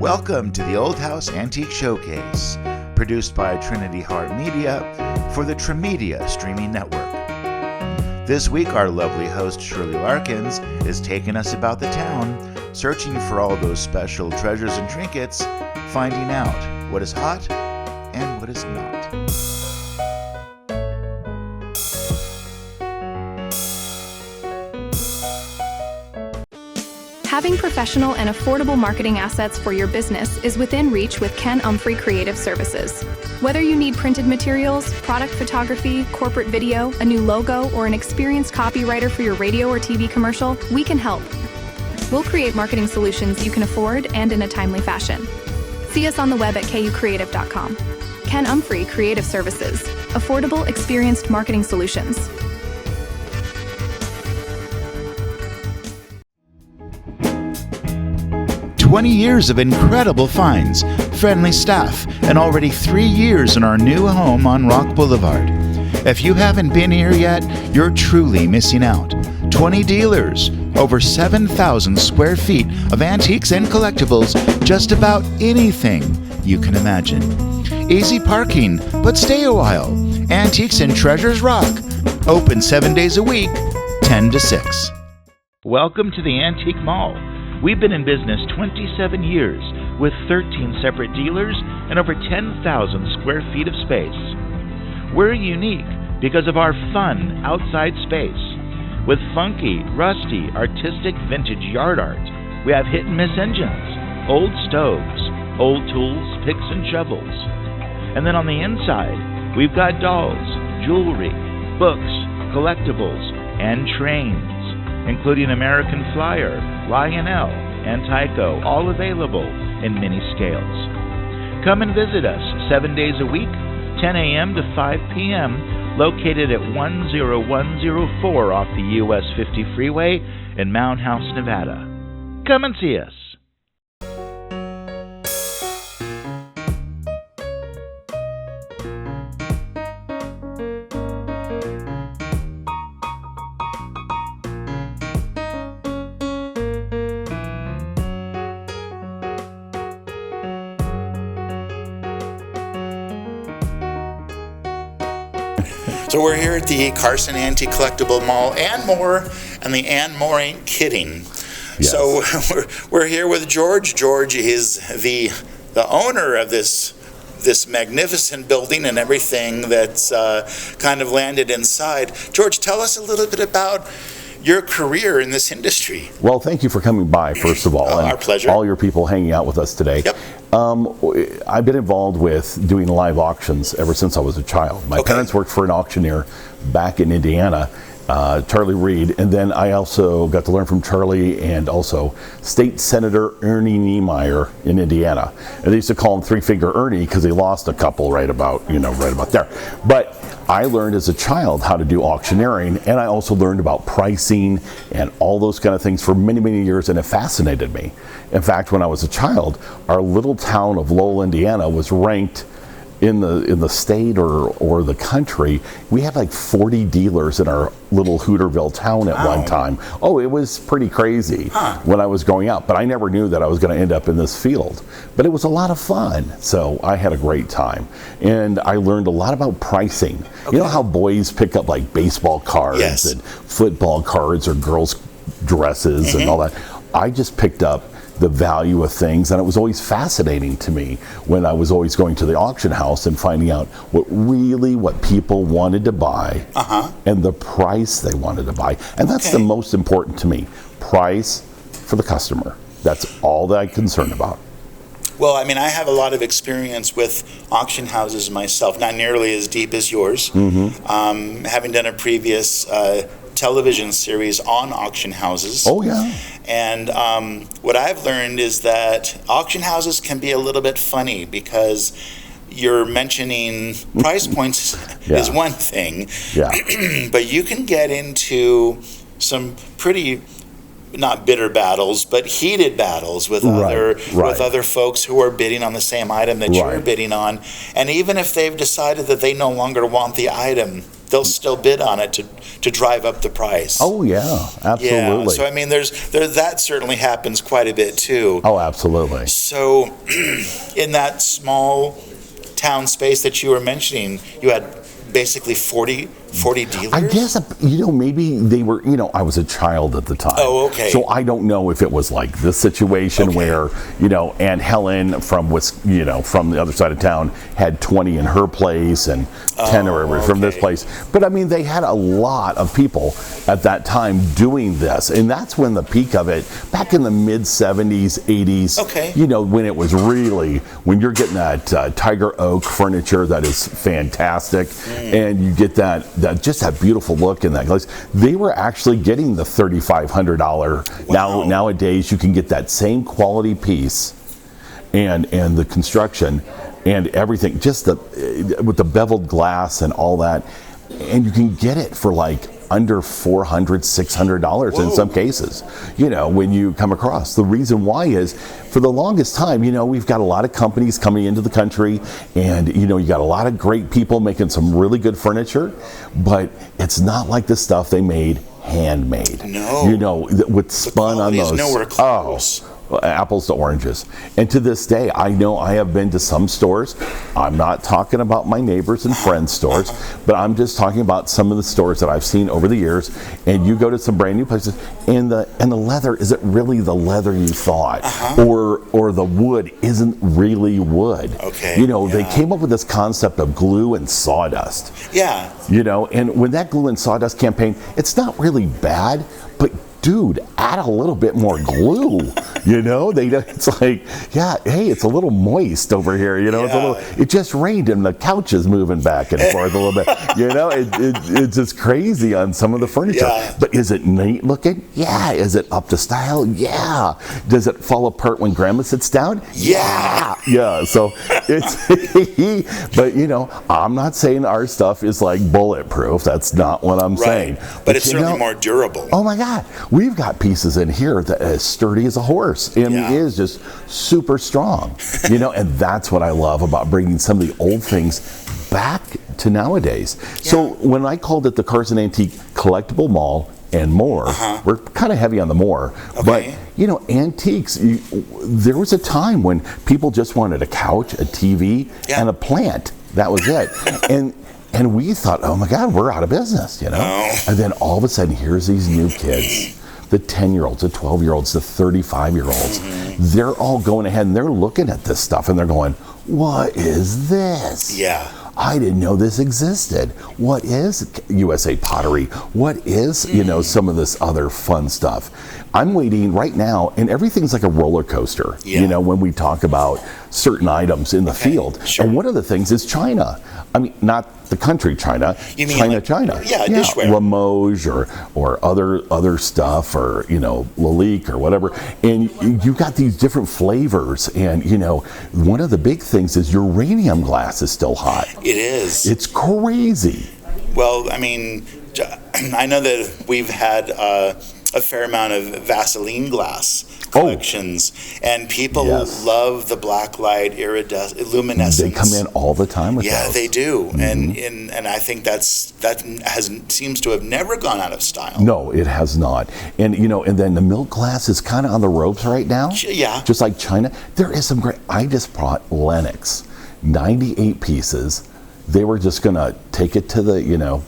Welcome to the Old House Antique Showcase, produced by Trinity Heart Media for the Tremedia streaming network. This week, our lovely host Shirley Larkins is taking us about the town, searching for all those special treasures and trinkets, finding out what is hot and what is not. Having professional and affordable marketing assets for your business is within reach with Ken Umphrey Creative Services. Whether you need printed materials, product photography, corporate video, a new logo, or an experienced copywriter for your radio or TV commercial, we can help. We'll create marketing solutions you can afford and in a timely fashion. See us on the web at kucreative.com. Ken Umphrey Creative Services. Affordable, experienced marketing solutions. 20 years of incredible finds, friendly staff, and already 3 years in our new home on Rock Boulevard. If you haven't been here yet, you're truly missing out. 20 dealers, over 7,000 square feet of antiques and collectibles, just about anything you can imagine. Easy parking, but stay a while. Antiques and Treasures Rock. Open 7 days a week, 10 to 6. Welcome to the Antique Mall. We've been in business 27 years with 13 separate dealers and over 10,000 square feet of space. We're unique because of our fun outside space. With funky, rusty, artistic vintage yard art, we have hit-and-miss engines, old stoves, old tools, picks and shovels. And then on the inside, we've got dolls, jewelry, books, collectibles, and trains, including American Flyer, Lionel, and Tyco, all available in many scales. Come and visit us 7 days a week, 10 a.m. to 5 p.m., located at 10104 off the US 50 freeway in Mound House, Nevada. Come and see us. So we're here at the Carson Antique Collectible Mall and more, and the and more ain't kidding. Yes. So we're here with George. George is the owner of this magnificent building and everything that's kind of landed inside. George, tell us a little bit about your career in this industry. Well, thank you for coming by, first of all. Our pleasure. All your people hanging out with us today. Yep. I've been involved with doing live auctions ever since I was a child. My parents worked for an auctioneer back in Indiana, Charlie Reed, and then I also got to learn from Charlie and also State Senator Ernie Niemeyer in Indiana. And they used to call him Three-Finger Ernie because he lost a couple right about there. But I learned as a child how to do auctioneering, and I also learned about pricing and all those kind of things for many, many years, and it fascinated me. In fact, when I was a child, our little town of Lowell, Indiana was ranked in the state or the country. We had like 40 dealers in our little Hooterville town at one time. Oh, it was pretty crazy when I was growing up, but I never knew that I was going to end up in this field. But it was a lot of fun, so I had a great time. And I learned a lot about pricing. Okay. You know how boys pick up like baseball cards and football cards or girls' dresses and all that? I just picked up the value of things, and it was always fascinating to me when I was always going to the auction house and finding out what people wanted to buy and the price they wanted to buy. And that's the most important to me, price for the customer. That's all that I'm concerned about. Well, I mean, I have a lot of experience with auction houses myself, not nearly as deep as yours. Having done a previous television series on auction houses. Oh, yeah. And what I've learned is that auction houses can be a little bit funny because you're mentioning price points is one thing, but you can get into some pretty, not bitter battles, but heated battles with other folks who are bidding on the same item that you're bidding on. And even if they've decided that they no longer want the item, they'll still bid on it to drive up the price. Oh yeah, absolutely. Yeah, so I mean, that certainly happens quite a bit too. Oh, absolutely. So, in that small town space that you were mentioning, you had basically 40 dealers? I guess, maybe they were, I was a child at the time. Oh, okay. So I don't know if it was like this situation where, Aunt Helen from from the other side of town had 20 in her place and 10 from this place. But I mean, they had a lot of people at that time doing this. And that's when the peak of it, back in the mid 70s, 80s, when it was really, when you're getting that Tiger Oak furniture that is fantastic, and you get that beautiful look in that place. They were actually getting the $3,500. Wow. Nowadays you can get that same quality piece and the construction and everything, just with the beveled glass and all that, and you can get it for like under $400, $600 in some cases, when you come across. The reason why is, for the longest time, we've got a lot of companies coming into the country, and, you got a lot of great people making some really good furniture, but it's not like the stuff they made handmade. No. With spun on those. Nowhere close. Apples to oranges. And to this day, I know I have been to some stores. I'm not talking about my neighbors and friends' stores, but I'm just talking about some of the stores that I've seen over the years. And you go to some brand new places, and the leather isn't really the leather you thought, or the wood isn't really wood. They came up with this concept of glue and sawdust. Yeah. And when that glue and sawdust campaign, it's not really bad, but dude, add a little bit more glue. It's like, hey, it's a little moist over here. It just rained and the couch is moving back and forth a little bit. It's just crazy on some of the furniture. Yeah. But is it neat looking? Yeah. Is it up to style? Yeah. Does it fall apart when grandma sits down? Yeah. Yeah. So it's, but I'm not saying our stuff is like bulletproof. That's not what I'm saying. But it's certainly more durable. Oh my God. We've got pieces in here that are as sturdy as a horse. It is just super strong, and that's what I love about bringing some of the old things back to nowadays. So when I called it the Carson Antique Collectible Mall and more, we're kind of heavy on the more, but antiques, there was a time when people just wanted a couch, a TV, and a plant. That was it. And we thought, oh my God, we're out of business, And then all of a sudden, here's these new kids, the 10-year-olds, the 12-year-olds, the 35-year-olds. They're all going ahead and they're looking at this stuff and they're going, what is this? Yeah. I didn't know this existed. What is USA Pottery? What is, some of this other fun stuff? I'm waiting right now, and everything's like a roller coaster, when we talk about certain items in the field. Sure. And one of the things is China. I mean, not the country China, you mean China. Yeah, dishware. Limoges or other stuff, or, Lalique or whatever. And you've got these different flavors. And, one of the big things is uranium glass is still hot. It is. It's crazy. Well, I mean, I know that we've had a fair amount of Vaseline glass collections, and people love the black light luminescence. They come in all the time with those. Yeah, they do, and I think that seems to have never gone out of style. No, it has not. And and then the milk glass is kind of on the ropes right now. Yeah, just like China. There is some great. I just brought Lenox, 98 pieces. They were just gonna take it to the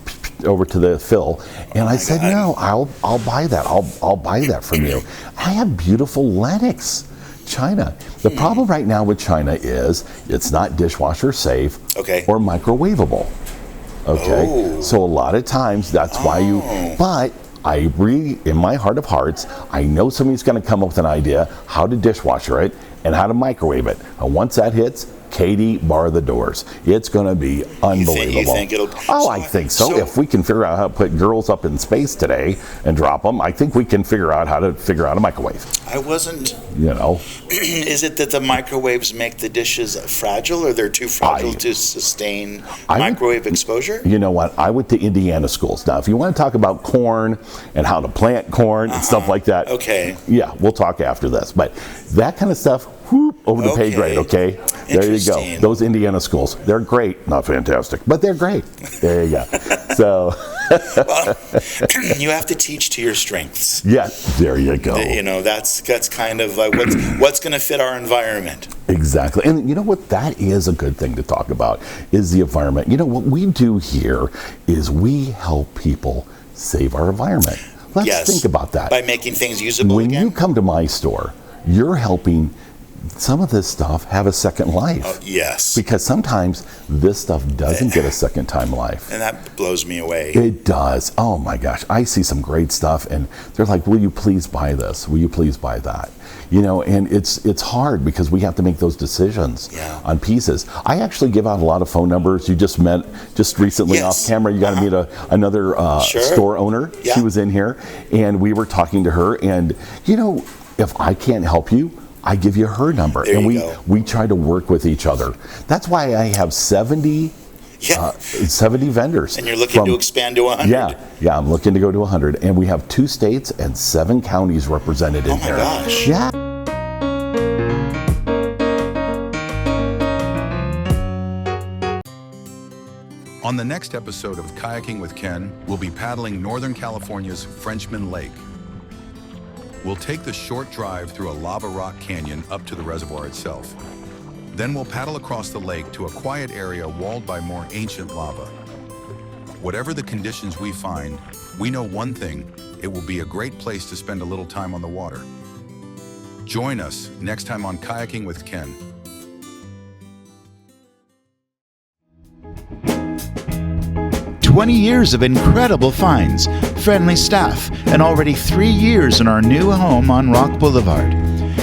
over to the Phil, and I said, no, I'll buy that. I'll buy that from you. I have beautiful Lenox China. The problem right now with China is it's not dishwasher safe or microwavable. So a lot of times that's why but I really, in my heart of hearts, I know somebody's going to come up with an idea how to dishwasher it and how to microwave it. And once that hits, Katie, bar the doors. It's going to be unbelievable. You think it'll? I think so. If we can figure out how to put girls up in space today and drop them, I think we can figure out how to figure out a microwave. I wasn't. Is it that the microwaves make the dishes fragile, or they're too fragile to sustain microwave exposure? You know what? I went to Indiana schools. Now, if you want to talk about corn and how to plant corn and stuff like that, okay. Yeah, we'll talk after this. But that kind of stuff, whoop. over the pay grade, okay? There you go. Interesting. Those Indiana schools, they're great. Not fantastic, but they're great. There you go. So, Well, you have to teach to your strengths. yeah, there you go. You know, that's kind of what's going to fit our environment. Exactly. And you know what? That is a good thing to talk about, is the environment. You know, what we do here is we help people save our environment. Let's Yes. think about that. By making things usable When again. you come to my store, you're helping some of this stuff have a second life. Yes. Because sometimes this stuff doesn't get a second time life. And that blows me away. It does. Oh my gosh. I see some great stuff and they're like, will you please buy this? Will you please buy that? You know, and it's hard because we have to make those decisions on pieces. I actually give out a lot of phone numbers. You just met just recently Yes. off camera. You got to meet another Sure. store owner. Yeah. She was in here and we were talking to her. And, you know, if I can't help you, I give you her number. There and you go. we try to work with each other. That's why I have 70 Yeah. 70 vendors. And you're looking to expand to 100. Yeah, I'm looking to go to 100. And we have 2 states and 7 counties represented in Oh my here. gosh. Yeah. On the next episode of Kayaking with Ken, we'll be paddling Northern California's Frenchman Lake. We'll take the short drive through a lava rock canyon up to the reservoir itself. Then we'll paddle across the lake to a quiet area walled by more ancient lava. Whatever the conditions we find, we know one thing: it will be a great place to spend a little time on the water. Join us next time on Kayaking with Ken. "20 years of incredible finds, friendly staff, and already 3 years in our new home on Rock Boulevard.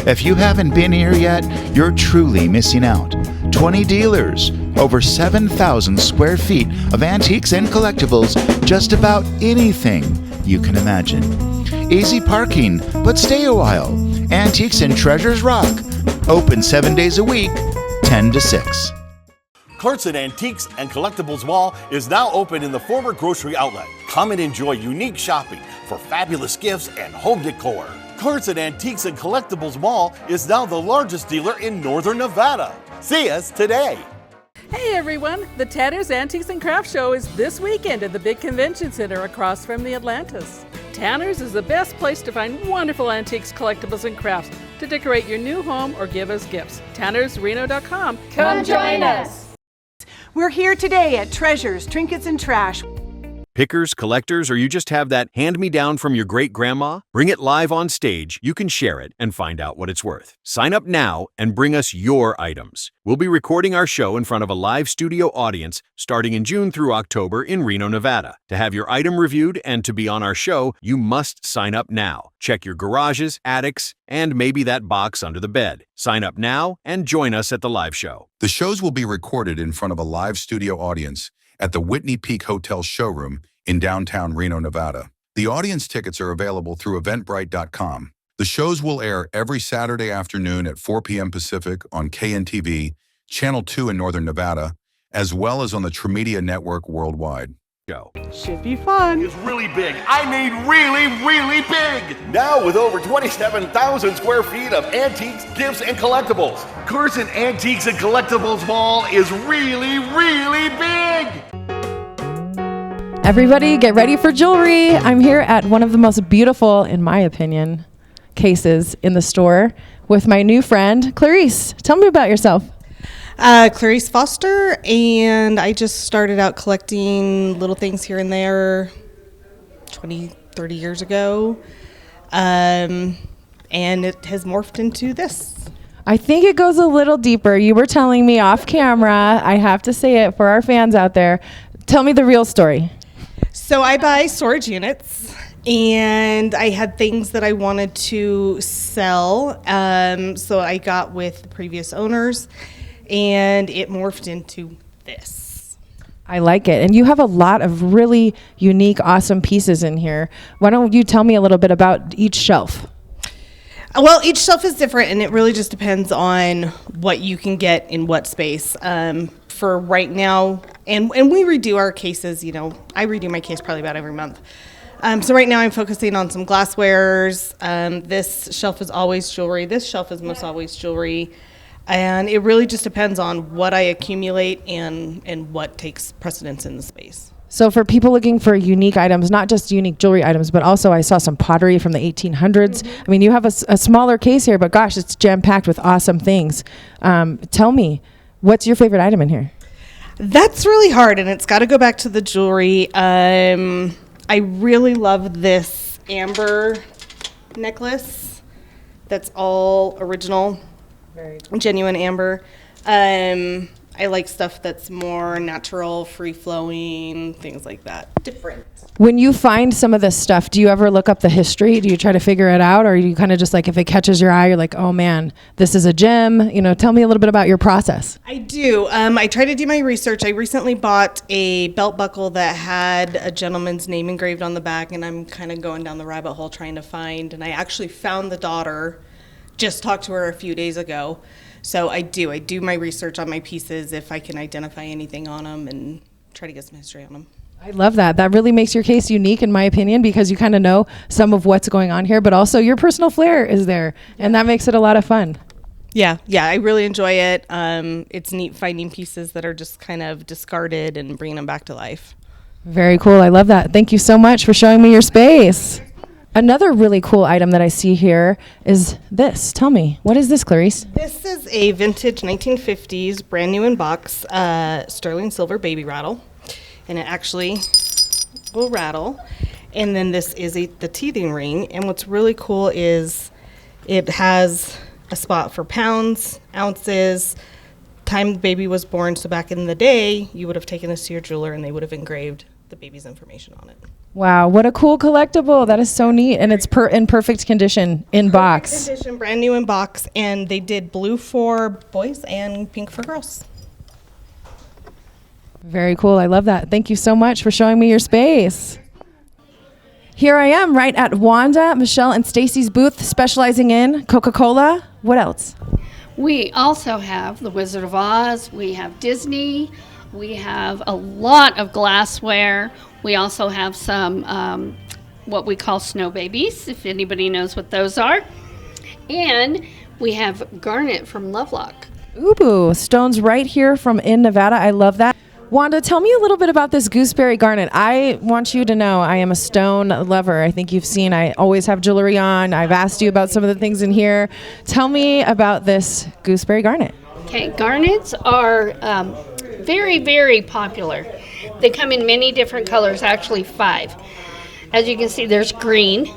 If you haven't been here yet, you're truly missing out. 20 dealers, over 7,000 square feet of antiques and collectibles, just about anything you can imagine. Easy parking, but stay a while. Antiques and Treasures Rock. Open 7 days a week, 10 to 6. Clarkson Antiques and Collectibles Mall is now open in the former grocery outlet. Come and enjoy unique shopping for fabulous gifts and home decor. Clarkson Antiques and Collectibles Mall is now the largest dealer in Northern Nevada. See us today. Hey everyone, the Tanner's Antiques and Crafts Show is this weekend at the big convention center across from the Atlantis. Tanner's is the best place to find wonderful antiques, collectibles, and crafts to decorate your new home or give as gifts. TannersReno.com. Come join us. We're here today at Treasures, Trinkets, and Trash. Pickers, collectors, or you just have that hand-me-down from your great-grandma? Bring it live on stage, you can share it, and find out what it's worth. Sign up now and bring us your items. We'll be recording our show in front of a live studio audience starting in June through October in Reno, Nevada. To have your item reviewed and to be on our show, you must sign up now. Check your garages, attics, and maybe that box under the bed. Sign up now and join us at the live show. The shows will be recorded in front of a live studio audience at the Whitney Peak Hotel showroom in downtown Reno, Nevada. The audience tickets are available through Eventbrite.com. The shows will air every Saturday afternoon at 4 p.m. Pacific on KNTV, Channel 2 in Northern Nevada, as well as on the Tremedia Network worldwide. Go. Should be fun. It's really big. I mean really, really big. Now with over 27,000 square feet of antiques, gifts, and collectibles. Clarkson Antiques and Collectibles Mall is really, really big. Everybody get ready for jewelry. I'm here at one of the most beautiful, in my opinion, cases in the store with my new friend, Clarice. Tell me about yourself. Clarice Foster, and I just started out collecting little things here and there 20, 30 years ago, and it has morphed into this. I think it goes a little deeper. You were telling me off camera. I have to say it for our fans out there. Tell me the real story. So I buy storage units, and I had things that I wanted to sell, so I got with the previous owners, and it morphed into this. I like it. And you have a lot of really unique, awesome pieces in here. Why don't you tell me a little bit about each shelf? Well, each shelf is different, and it really just depends on what you can get in what space. For right now, and we redo our cases, you know, I redo my case probably about every month. So right now I'm focusing on some glasswares. This shelf is always jewelry. This shelf is most always jewelry. And it really just depends on what I accumulate and what takes precedence in the space. So for people looking for unique items, not just unique jewelry items, but also I saw some pottery from the 1800s. I mean, you have a smaller case here, but gosh, it's jam-packed with awesome things. Tell me, what's your favorite item in here? That's really hard, and it's got to go back to the jewelry. I really love this amber necklace that's all original, genuine amber. I like stuff that's more natural, free-flowing, things like that. Different. When you find some of this stuff, do you ever look up the history? Do you try to figure it out? Or are you kind of just like, if it catches your eye, you're like, oh man, this is a gem? You know, tell me a little bit about your process. I do. I try to do my research. I recently bought a belt buckle that had a gentleman's name engraved on the back, and I'm kind of going down the rabbit hole trying to find. And I actually found the daughter, just talked to her a few days ago. So I do my research on my pieces if I can identify anything on them and try to get some history on them. I love that. That really makes your case unique, in my opinion, because you kind of know some of what's going on here, but also your personal flair is there, and that makes it a lot of fun. Yeah, I really enjoy it. It's neat finding pieces that are just kind of discarded and bringing them back to life. Very cool. I love that. Thank you so much for showing me your space. Another really cool item that I see here is this. Tell me, what is this, Clarice? This is a vintage 1950s, brand new in box, sterling silver baby rattle. And it actually will rattle. And then this is the teething ring. And what's really cool is it has a spot for pounds, ounces, time the baby was born. So back in the day, you would have taken this to your jeweler and they would have engraved the baby's information on it. Wow, what a cool collectible. That is so neat. And it's in perfect condition in box. Condition, brand new in box. And they did blue for boys and pink for girls. Very cool. I love that. Thank you so much for showing me your space. Here I am right at Wanda, Michelle, and Stacy's booth, specializing in Coca-Cola. What else? We also have The Wizard of Oz. We have Disney. We have a lot of glassware. We also have some what we call snow babies, if anybody knows what those are. And we have garnet from Lovelock. Ooh, stones right here from in Nevada. I love that. Wanda, tell me a little bit about this gooseberry garnet. I want you to know I am a stone lover. I think you've seen I always have jewelry on. I've asked you about some of the things in here. Tell me about this gooseberry garnet. Okay, garnets are very, very popular. They come in many different colors, actually 5. As you can see, there's green.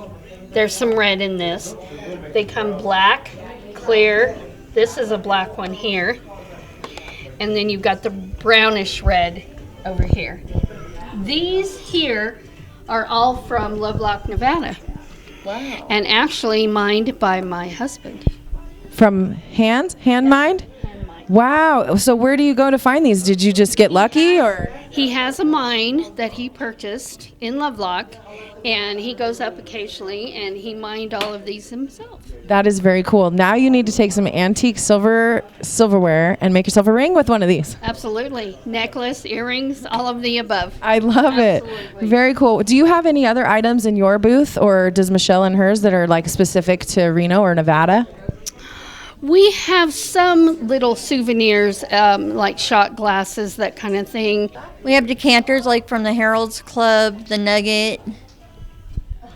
There's some red in this. They come black, clear. This is a black one here. And then you've got the brownish red over here. These here are all from Lovelock, Nevada. Wow. And actually mined by my husband. From hand mined? Wow. So where do you go to find these? Did you just get lucky, or? He has a mine that he purchased in Lovelock, and he goes up occasionally and he mined all of these himself. That is very cool. Now you need to take some antique silverware and make yourself a ring with one of these. Absolutely. Necklace, earrings, all of the above. I love it. Very cool. Do you have any other items in your booth, or does Michelle and hers that are like specific to Reno or Nevada? We have some little souvenirs, like shot glasses, that kind of thing. We have decanters like from the Herald's Club, the Nugget.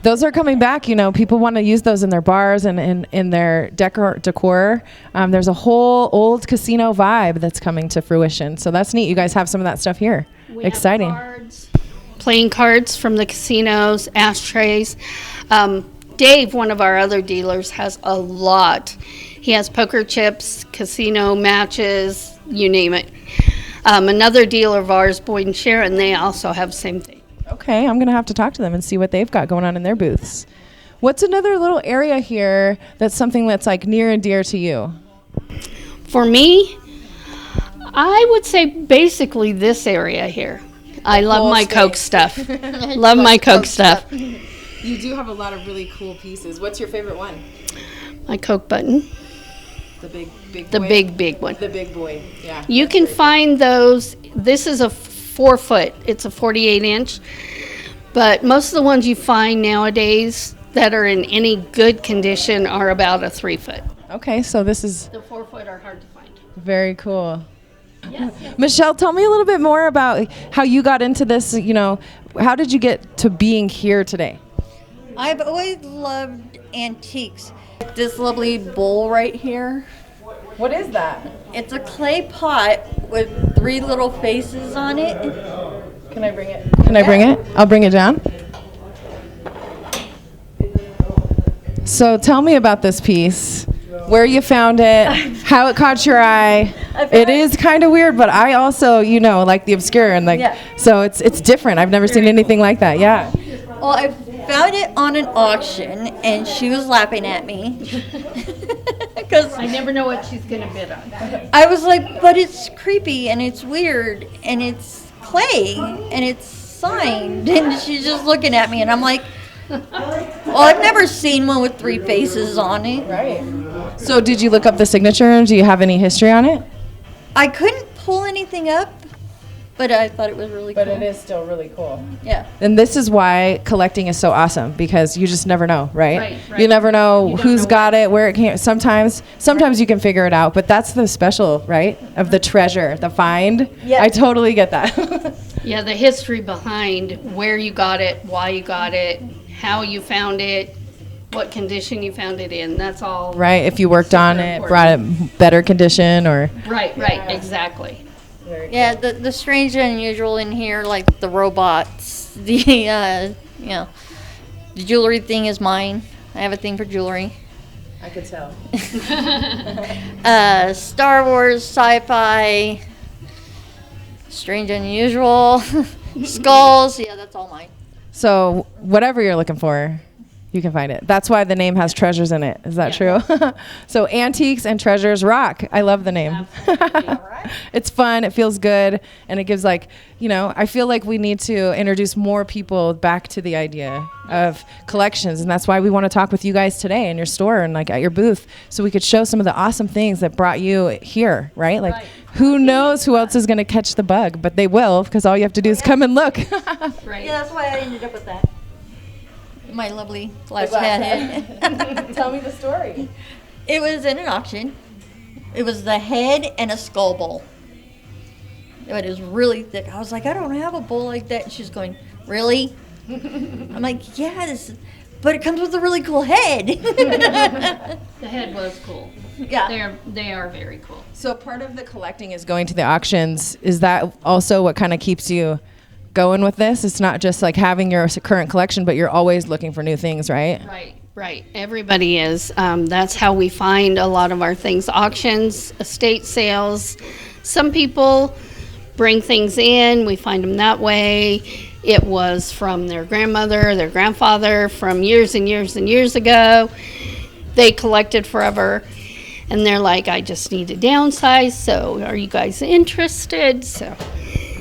Those are coming back. You know, people want to use those in their bars and in their decor. There's a whole old casino vibe that's coming to fruition. So that's neat. You guys have some of that stuff here. We exciting. Have cards, playing cards from the casinos, ashtrays. Dave, one of our other dealers, has a lot. He has poker chips, casino matches, you name it. Another dealer of ours, Boyd and Sharon, they also have the same thing. Okay, I'm going to have to talk to them and see what they've got going on in their booths. What's another little area here that's something that's like near and dear to you? For me, I would say basically this area here. I love my Coke stuff. Love my Coke stuff. You do have a lot of really cool pieces. What's your favorite one? My Coke button. The big the boy? big one. The big boy, yeah. You can find those. This is a 4 foot. It's a 48 inch. But most of the ones you find nowadays that are in any good condition are about a 3 foot. Okay, so this is... The 4 foot are hard to find. very cool. Michelle, tell me a little bit more about how you got into this. You know, how did you get to being here today? I've always loved antiques. This lovely bowl right here. What is that? It's a clay pot with 3 little faces on it. Can I bring it? Can I bring it? I'll bring it down. So tell me about this piece. Where you found it, how it caught your eye. It is kind of weird, but I also, you know, like the obscure and like, so it's different. I've never seen anything like that. Yeah. Well, I found it on an auction, and she was laughing at me. Because I never know what she's going to bid on. I was like, but it's creepy, and it's weird, and it's clay, and it's signed. And she's just looking at me, and I'm like, well, I've never seen one with 3 faces on it. Right. So did you look up the signature? Do you have any history on it? I couldn't pull anything up, but I thought it was really cool. But it is still really cool. Yeah. And this is why collecting is so awesome, because you just never know, right? Right. You never know who's got it, where it came. Sometimes you can figure it out, but that's the special, right, of the treasure, the find. Yeah. I totally get that. Yeah, the history behind where you got it, why you got it, how you found it, what condition you found it in. That's all. Right, if you worked on it, brought it better condition, or. Right, exactly. Yeah, the strange and unusual in here, like the robots, the jewelry thing is mine. I have a thing for jewelry. I could tell. Star Wars, sci-fi, strange and unusual, skulls. Yeah, that's all mine. So whatever you're looking for, you can find it. That's why the name has treasures in it. Is that true? So Antiques and Treasures Rock. I love the name. It's fun. It feels good. And it gives like, you know, I feel like we need to introduce more people back to the idea of collections. And that's why we want to talk with you guys today in your store and like at your booth, so we could show some of the awesome things that brought you here, right? Like who knows who else is going to catch the bug, but they will, because all you have to do is come and look. Right. Yeah, that's why I ended up with that. My lovely glass head. Tell me the story. It was in an auction. It was the head and a skull bowl. It was really thick. I was like, I don't have a bowl like that. And she's going, really? I'm like, yes, but it comes with a really cool head. The head was cool. Yeah. They are very cool. So part of the collecting is going to the auctions. Is that also what kind of keeps you going with this? It's not just like having your current collection, but you're always looking for new things, right? Right. Everybody is. That's how we find a lot of our things. Auctions, estate sales. Some people bring things in. We find them that way. It was from their grandmother, their grandfather, from years and years and years ago. They collected forever. And they're like, I just need to downsize. So are you guys interested? So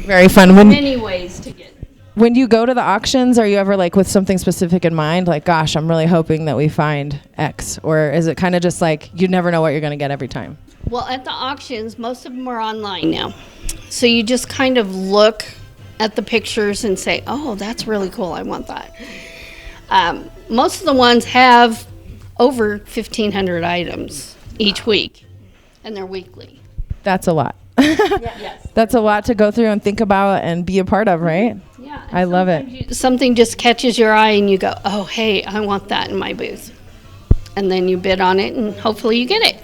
very fun. Many ways to get. When you go to the auctions, are you ever like with something specific in mind? Like, gosh, I'm really hoping that we find X. Or is it kind of just like you never know what you're going to get every time? Well, at the auctions, most of them are online now. So you just kind of look at the pictures and say, oh, that's really cool. I want that. Most of the ones have over 1,500 items each week, and they're weekly. That's a lot. Yes. That's a lot to go through and think about and be a part of, right? Yeah. I love it. Something just catches your eye and you go, oh, hey, I want that in my booth. And then you bid on it and hopefully you get it.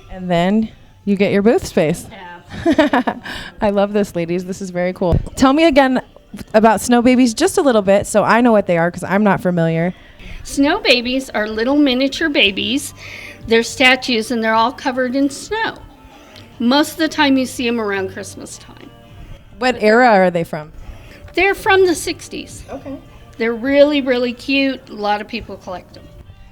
And then you get your booth space. Yeah. I love this, ladies. This is very cool. Tell me again about Snow Babies just a little bit so I know what they are, because I'm not familiar. Snow babies are little miniature babies. They're statues and they're all covered in snow. Most of the time you see them around Christmas time. What era are they from? They're from the 60s. Okay. They're really, really cute. A lot of people collect them.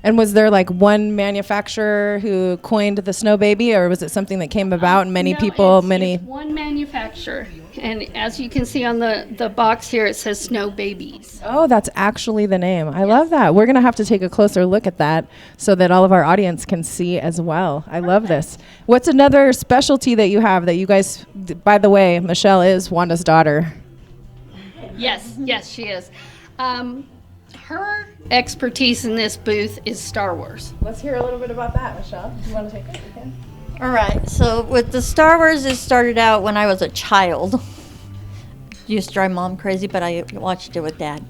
And was there like one manufacturer who coined the Snow Baby, or was it something that came about and many people, it's one manufacturer. And as you can see on the box here, it says Snow Babies. Oh, that's actually the name. I love that. We're going to have to take a closer look at that so that all of our audience can see as well. I love this. What's another specialty that you have that you guys, by the way, Michelle is Wanda's daughter. Yes, she is. Her expertise in this booth is Star Wars. Let's hear a little bit about that, Michelle. Do you want to take it? All right, so with the Star Wars, it started out when I was a child. Used to drive Mom crazy, but I watched it with Dad.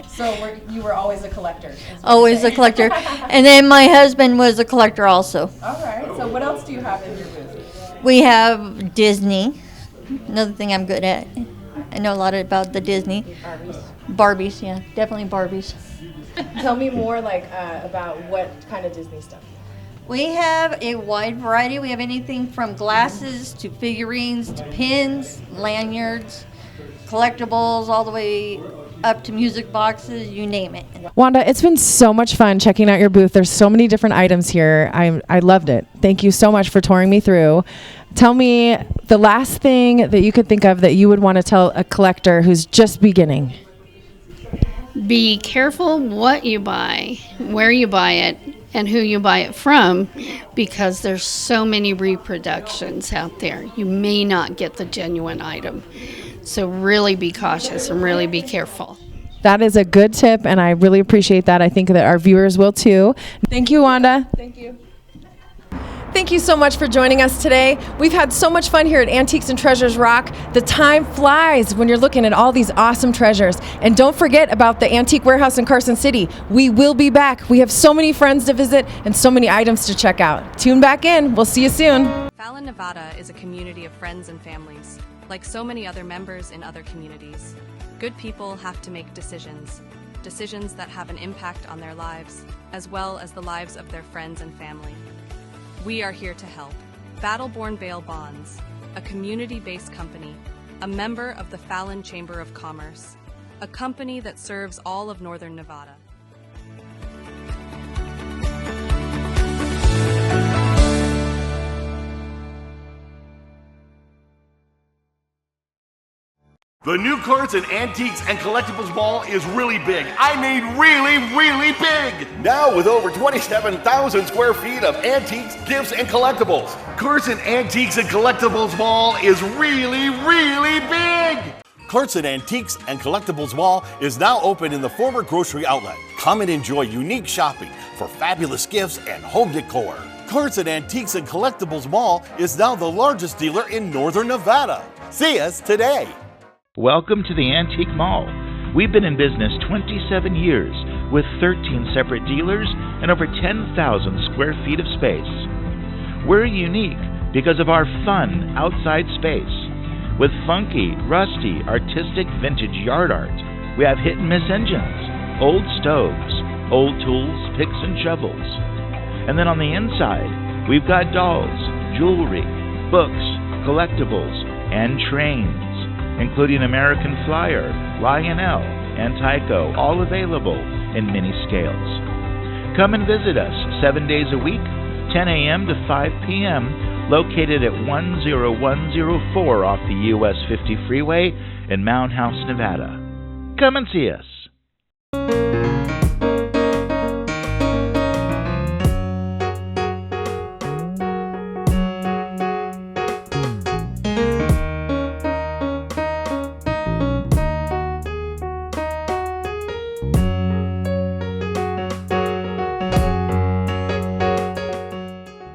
So you were always a collector? Always a collector. And then my husband was a collector also. All right, so what else do you have in your booth? We have Disney, another thing I'm good at. I know a lot about the Disney. Barbies, yeah, definitely Barbies. Tell me more about what kind of Disney stuff. We have a wide variety. We have anything from glasses to figurines to pins, lanyards, collectibles, all the way up to music boxes, you name it. Wanda, it's been so much fun checking out your booth. There's so many different items here. I loved it. Thank you so much for touring me through. Tell me the last thing that you could think of that you would want to tell a collector who's just beginning. Be careful what you buy, where you buy it, and who you buy it from, because there's so many reproductions out there. You may not get the genuine item. So really be cautious and really be careful. That is a good tip, and I really appreciate that. I think that our viewers will too. Thank you, Wanda. Thank you. Thank you so much for joining us today. We've had so much fun here at Antiques and Treasures Rock. The time flies when you're looking at all these awesome treasures. And don't forget about the Antique Warehouse in Carson City. We will be back. We have so many friends to visit and so many items to check out. Tune back in. We'll see you soon. Fallon, Nevada is a community of friends and families, like so many other members in other communities. Good people have to make decisions that have an impact on their lives, as well as the lives of their friends and family. We are here to help. Battleborn Bail Bonds, a community-based company, a member of the Fallon Chamber of Commerce, a company that serves all of Northern Nevada. The new Carson Antiques and Collectibles Mall is really big. I mean really, really big. Now with over 27,000 square feet of antiques, gifts, and collectibles. Carson Antiques and Collectibles Mall is really, really big. Carson Antiques and Collectibles Mall is now open in the former grocery outlet. Come and enjoy unique shopping for fabulous gifts and home decor. Carson Antiques and Collectibles Mall is now the largest dealer in Northern Nevada. See us today. Welcome to the Antique Mall. We've been in business 27 years with 13 separate dealers and over 10,000 square feet of space. We're unique because of our fun outside space. With funky, rusty, artistic vintage yard art, we have hit-and-miss engines, old stoves, old tools, picks and shovels. And then on the inside, we've got dolls, jewelry, books, collectibles, and trains, including American Flyer, Lionel, and Tyco, all available in many scales. Come and visit us 7 days a week, 10 a.m. to 5 p.m., located at 10104 off the US 50 freeway in Mound House, Nevada. Come and see us.